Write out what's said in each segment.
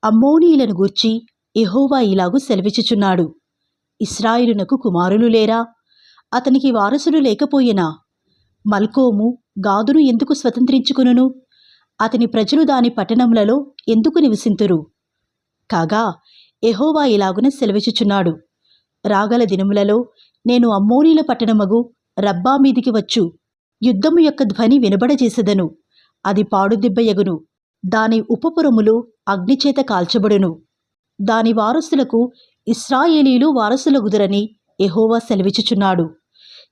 అమ్మోనీయులను గూర్చి యెహోవా ఇలాగు సెలవిచ్చుచున్నాడు. ఇశ్రాయేలునకు కుమారులు లేరా? అతనికి వారసుడు లేకపోయినా మల్కోము గాదును ఎందుకు స్వతంత్రించుకునును? అతని ప్రజలు దాని పట్టణములలో ఎందుకు నివసింతురు? కాగా యెహోవా ఇలాగున సెలవిచ్చుచున్నాడు. రాగల దినములలో నేను అమ్మోనీల పట్టణమగు రబ్బా మీదికి వచ్చు యుద్ధము యొక్క ధ్వని వినబడజేసెదను. అది పాడుదిబ్బయగును. దాని ఉపపురములు అగ్నిచేత కాల్చబడును. దాని వారసులకు ఇశ్రాయేలీలు వారసులగుదురని యెహోవా సెలవిచ్చుచున్నాడు.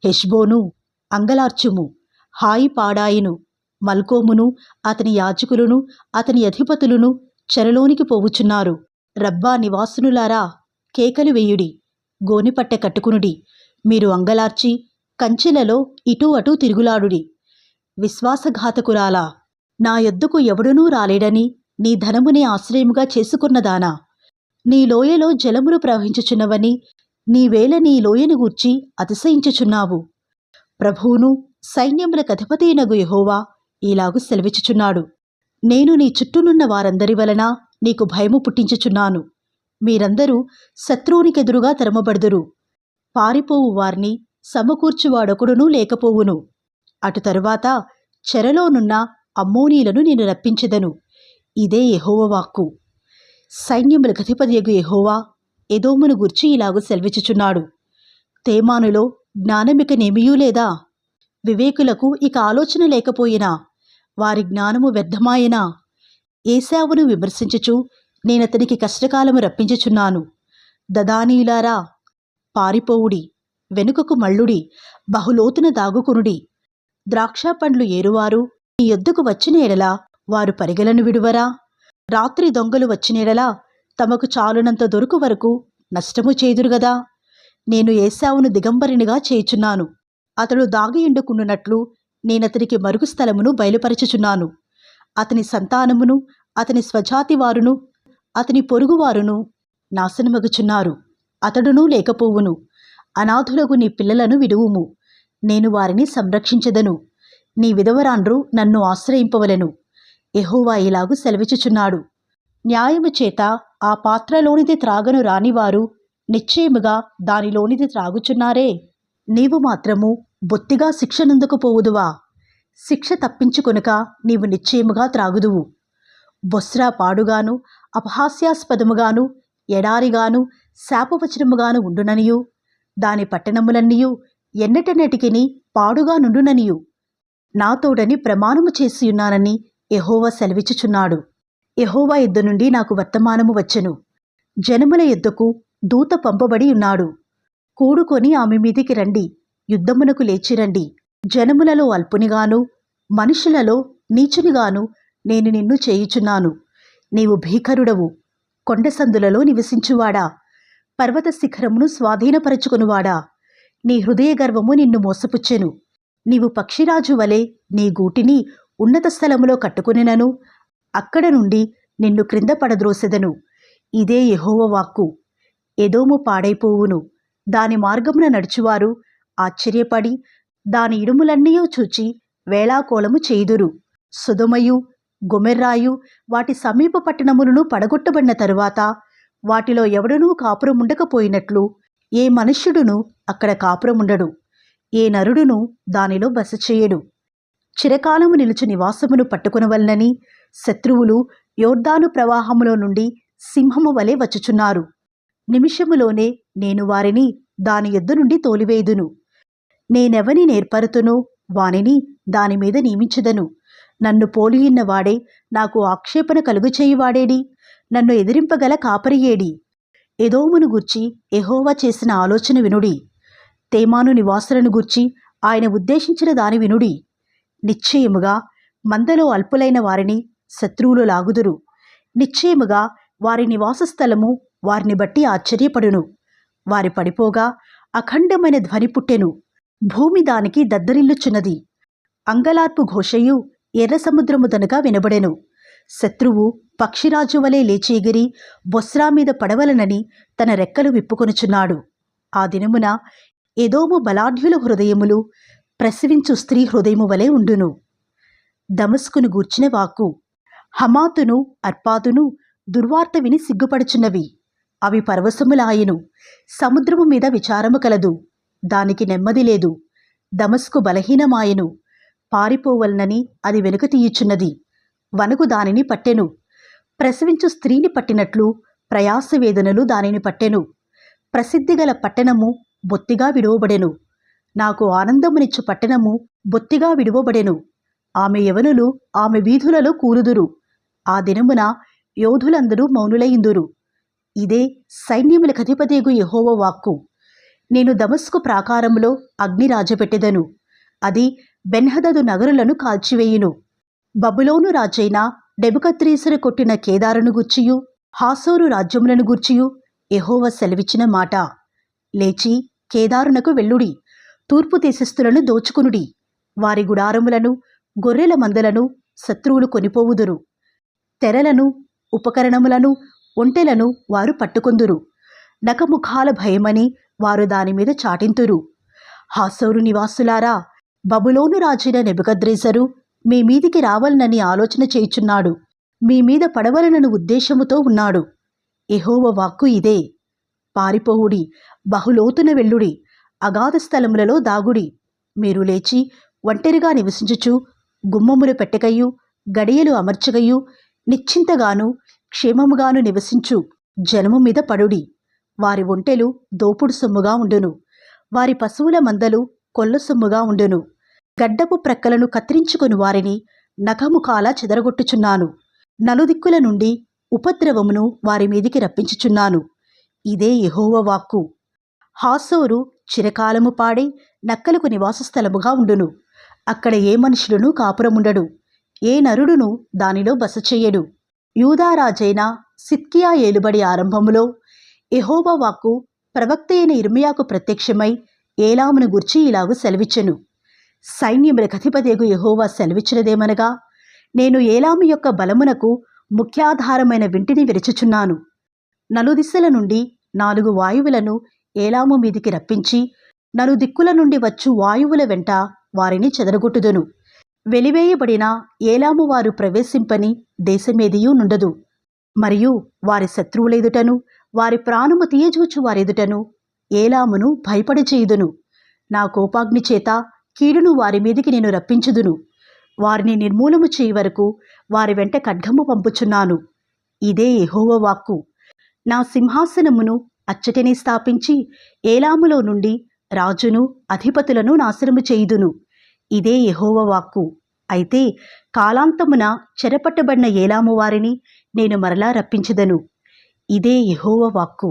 హెష్బోను అంగలార్చుము, హాయి పాడాయిను. మల్కోమును అతని యాజకులను అతని అధిపతులను చెరలోనికి పోవుచున్నారు. రబ్బా నివాసునులారా, కేకలు వేయుడి, గోనిపట్టె కట్టుకునుడి. మీరు అంగలార్చి కంచెలలో ఇటూ అటూ తిరుగులాడుడి. విశ్వాసఘాతకురాలా, నా యొద్దకు ఎవడునూ రాలేడని నీ ధనముని ఆశ్రయముగా చేసుకున్నదానా, నీ లోయలో జలములు ప్రవహించుచున్నవని నీవేళ నీ లోయను గూర్చి అతిశయించుచున్నావు. ప్రభువును సైన్యములకు అధిపతియైనగు యెహోవా ఇలాగు సెలవిచ్చుచున్నాడు. నేను నీ చుట్టూనున్న వారందరి వలన నీకు భయము పుట్టించుచున్నాను. మీరందరూ శత్రువునికెదురుగా తరమబడుదురు. పారిపోవు వారిని సమకూర్చువాడొకడునూ లేకపోవును. అటు తరువాత చెరలోనున్న అమ్మోనీలను నేను రప్పించెదను. ఇదే యెహోవా వాక్కు. సైన్యములకు అధిపతియగు యెహోవా ఎదోమును గూర్చి ఇలాగు సెలవిచ్చుచున్నాడు. తేమానులో జ్ఞానమిక నేమియూ లేదా? వివేకులకు ఇక ఆలోచన లేకపోయినా వారి జ్ఞానము వ్యర్థమాయనా? ఏశావును విమర్శించుచు నేనతనికి కష్టకాలము రప్పించుచున్నాను. దదానీయులారా, పారిపోవుడి, వెనుకకు మల్లుడి, బహులోతున దాగుకునుడి. ద్రాక్షపండ్లు ఏరువారు నీ యొద్దకు వచ్చిన ఎడల వారు పరిగెలను విడువరా? రాత్రి దొంగలు వచ్చిన ఎడల తమకు చాలునంత దొరుకు వరకు నష్టము చేదురుగదా? నేను ఏశావును దిగంబరినిగా చేయుచున్నాను. అతడు దాగి ఎండుకుండునట్లు నేనతనికి మరుగు స్థలమును బయలుపరచుచున్నాను. అతని సంతానమును అతని స్వజాతి వారును అతని పొరుగువారును నాశనమగుచున్నారు. అతడునూ లేకపోవును. అనాథులగు నీ పిల్లలను విడువుము, నేను వారిని సంరక్షించెదను. నీ విధవరాండ్రు నన్ను ఆశ్రయింపవలెను. యెహోవా ఇలాగు సెలవిచ్చుచున్నాడు. న్యాయము చేత ఆ పాత్రలోనిది త్రాగను రానివారు నిశ్చయముగా దానిలోనిది త్రాగుచున్నారే. నీవు మాత్రము బొత్తిగా శిక్ష నందుకుపోవుదువా? శిక్ష తప్పించుకొనుక నీవు నిశ్చయముగా త్రాగుదువు. బొస్రా పాడుగాను అపహాస్యాస్పదముగాను ఎడారిగాను శాపవచనముగాను ఉండుననియు దాని పట్టణములన్నీయు ఎన్నటనటికిని పాడుగా నుండుననియు నాతోడని ప్రమాణము చేసియున్నానని యెహోవా సెలవిచ్చుచున్నాడు. యెహోవా యొద్ద నుండి నాకు వర్తమానము వచ్చెను. జనముల యొద్దకు దూత పంపబడి ఉన్నాడు. కూడుకొని ఆమె మీదికి రండి, యుద్ధమునకు లేచిరండి. జనములలో అల్పునిగాను మనుషులలో నీచునిగాను నేను నిన్ను చేయుచున్నాను. నీవు భీకరుడవు, కొండసందులలో నివసించువాడా, పర్వత శిఖరమును స్వాధీనపరచుకొనువాడా. నీ హృదయ గర్వము నిన్ను మోసపుచ్చెను. నీవు పక్షిరాజు వలె నీ గూటిని ఉన్నత స్థలములో కట్టుకునినను అక్కడ నుండి నిన్ను క్రింద పడద్రోసెదను. ఇదే యెహోవా వాక్కు. ఎదోము పాడైపోవును. దాని మార్గమున నడుచువారు ఆశ్చర్యపడి దాని ఇడుములన్నీయూ చూచి వేళాకోళము చేయుదురు. సొదొమయు గొమెర్రాయు వాటి సమీప పట్టణములను పడగొట్టబడిన తరువాత వాటిలో ఎవడనూ కాపురముండకపోయినట్లు ఏ మనుష్యుడును అక్కడ కాపురముండడు, ఏ నరుడును దానిలో బస చేయడు. చిరకాలము నిలుచు నివాసమును పట్టుకొనవలనని శత్రువులు యోర్దాను ప్రవాహములో నుండి సింహము వలె వచ్చుచున్నారు. నిమిషములోనే నేను వారిని దాని యొద్ద నుండి తోలివేయుదును. నేనెవని నేర్పరుతునో వానిని దానిమీద నియమించెదను. నన్ను పోలియున్న వాడే నాకు ఆక్షేపణ కలుగుచేయువాడేడి? నన్ను ఎదిరింపగల కాపరియేడి? ఎదోమును గూర్చి యెహోవా చేసిన ఆలోచన వినుడి. తేమాను నివాసులను గూర్చి ఆయన ఉద్దేశించిన దాని వినుడి. నిశ్చయముగా మందలో అల్పులైన వారిని శత్రువులు లాగుదురు. నిశ్చయముగా వారి నివాస స్థలము వారిని బట్టి ఆశ్చర్యపడును. వారి పడిపోగా అఖండమైన ధ్వని పుట్టెను. భూమి దానికి దద్దరిల్లుచున్నది. అంగలార్పు ఘోషయు ఎర్ర సముద్రము దనుక వినబడెను. శత్రువు పక్షిరాజు వలె లేచి ఎగిరి బొస్రా మీద పడవలనని తన రెక్కలు విప్పుకొనుచున్నాడు. ఆ దినమున ఎదోము బలాఢ్యుల హృదయములు ప్రసవించు స్త్రీ హృదయము వలె ఉండును. దమస్కును గూర్చిన వాక్కు. హమాతును అర్పాదును దుర్వార్త విని సిగ్గుపడుచున్నవి. అవి పరవశములాయెను. సముద్రము మీద విచారము కలదు, దానికి నెమ్మది లేదు. దమస్కు బలహీనమాయెను, పారిపోవలనని అది వెనుక తీయుచున్నది. వణుకు దానిని పట్టెను. ప్రసవించు స్త్రీని పట్టినట్లు ప్రయాసవేదనలు దానిని పట్టెను. ప్రసిద్ధిగల పట్టణము బొత్తిగా విడువబడెను. నాకు ఆనందమునిచ్చు పట్టణము బొత్తిగా విడువబడెను. ఆమె యవనులు ఆమె వీధులలో కూలుదురు. ఆ దినమున యోధులందరూ మౌనులైందురు. ఇదే సైన్యములకు అధిపతియగు యెహోవా వాక్కు. నేను దమస్కు ప్రాకారములో అగ్ని రాజపెట్టెదను, అది బెన్హదదు నగరులను కాల్చివేయును. బబులోను రాజైన నెబుకద్రెజరు కొట్టిన కేదారును గూర్చియు హాసోరు రాజ్యములను గూర్చియు యెహోవా సెలవిచ్చిన మాట. లేచి కేదారునకు వెళ్ళుడి, తూర్పు దేశస్థులను దోచుకునుడి. వారి గుడారములను గొర్రెల మందలను శత్రువులు కొనిపోవుదురు. తెరలను ఉపకరణములను ఒంటెలను వారు పట్టుకొందురు. నఖముఖాల భయమని వారు దానిమీద చాటింతురు. హాసోరు నివాసులారా, బబులోను రాజైన నెబుకద్రెజరు మీ మీదికి రావాలనని ఆలోచన చేయుచున్నాడు. మీ మీద పడవలనను ఉద్దేశముతో ఉన్నాడు. యెహోవా వాక్కు ఇదే. పారిపోవుడి, బహులోతున వెళ్ళుడి, అగాధ స్థలములలో దాగుడి. మీరు లేచి ఒంటరిగా నివసించుచు గుమ్మములు పెట్టకయు గడియలు అమర్చగయు నిశ్చింతగాను క్షేమముగాను నివసించు జనము మీద పడుడి. వారి ఒంటెలు దోపుడు సొమ్ముగా ఉండును, వారి పశువుల మందలు కొల్ల సొమ్ముగా ఉండును. గడ్డపు ప్రక్కలను కత్తిరించుకొని వారిని నఖముఖాల చెదరగొట్టుచున్నాను. నలుదిక్కుల నుండి ఉపద్రవమును వారి మీదికి రప్పించుచున్నాను. ఇదే యెహోవా వాక్కు. హాసోరు చిరకాలము పాడై నక్కలకు నివాస స్థలముగా ఉండును. అక్కడ ఏ మనుషుడును కాపురముండడు, ఏ నరుడును దానిలో బస చెయ్యడు. యూదారాజైన సిద్కియా ఏలుబడి ఆరంభములో యెహోవా వాక్కు ప్రవక్త అయిన ఇర్మియాకు ప్రత్యక్షమై ఏలామును గూర్చి ఇలాగు సెలవిచ్చెను. సైన్యములకు అధిపతియగు యెహోవా సెలవిచ్చినదేమనగా, నేను ఏలాము యొక్క బలమునకు ముఖ్యాధారమైన వింటిని విరచుచున్నాను. నలుదిశల నుండి 4 వాయువులను ఏలాము మీదికి రప్పించి నలుదిక్కుల నుండి వచ్చు వాయువుల వెంట వారిని చెదరగొట్టుదును. వెలివేయబడిన ఏలాము వారు ప్రవేశింపని దేశమేదియూ నుండదు. మరియు వారి శత్రువులెదుటను వారి ప్రాణము తీయజూచు వారెదుటను ఏలామును భయపడచేయుదును. నా కోపాగ్ని చేత కీడును వారి మీదికి నేను రప్పించుదును. వారిని నిర్మూలము చేయి వరకు వారి వెంట ఖడ్గము పంపుచున్నాను. ఇదే యెహోవా వాక్కు. నా సింహాసనమును అచ్చటిని స్థాపించి ఏలాములో నుండి రాజును అధిపతులను నాశనము చేయుదును. ఇదే యెహోవా వాక్కు. అయితే కాలాంతమున చెరపట్టబడిన ఏలాము వారిని నేను మరలా రప్పించెదను. ఇదే యెహోవా వాక్కు.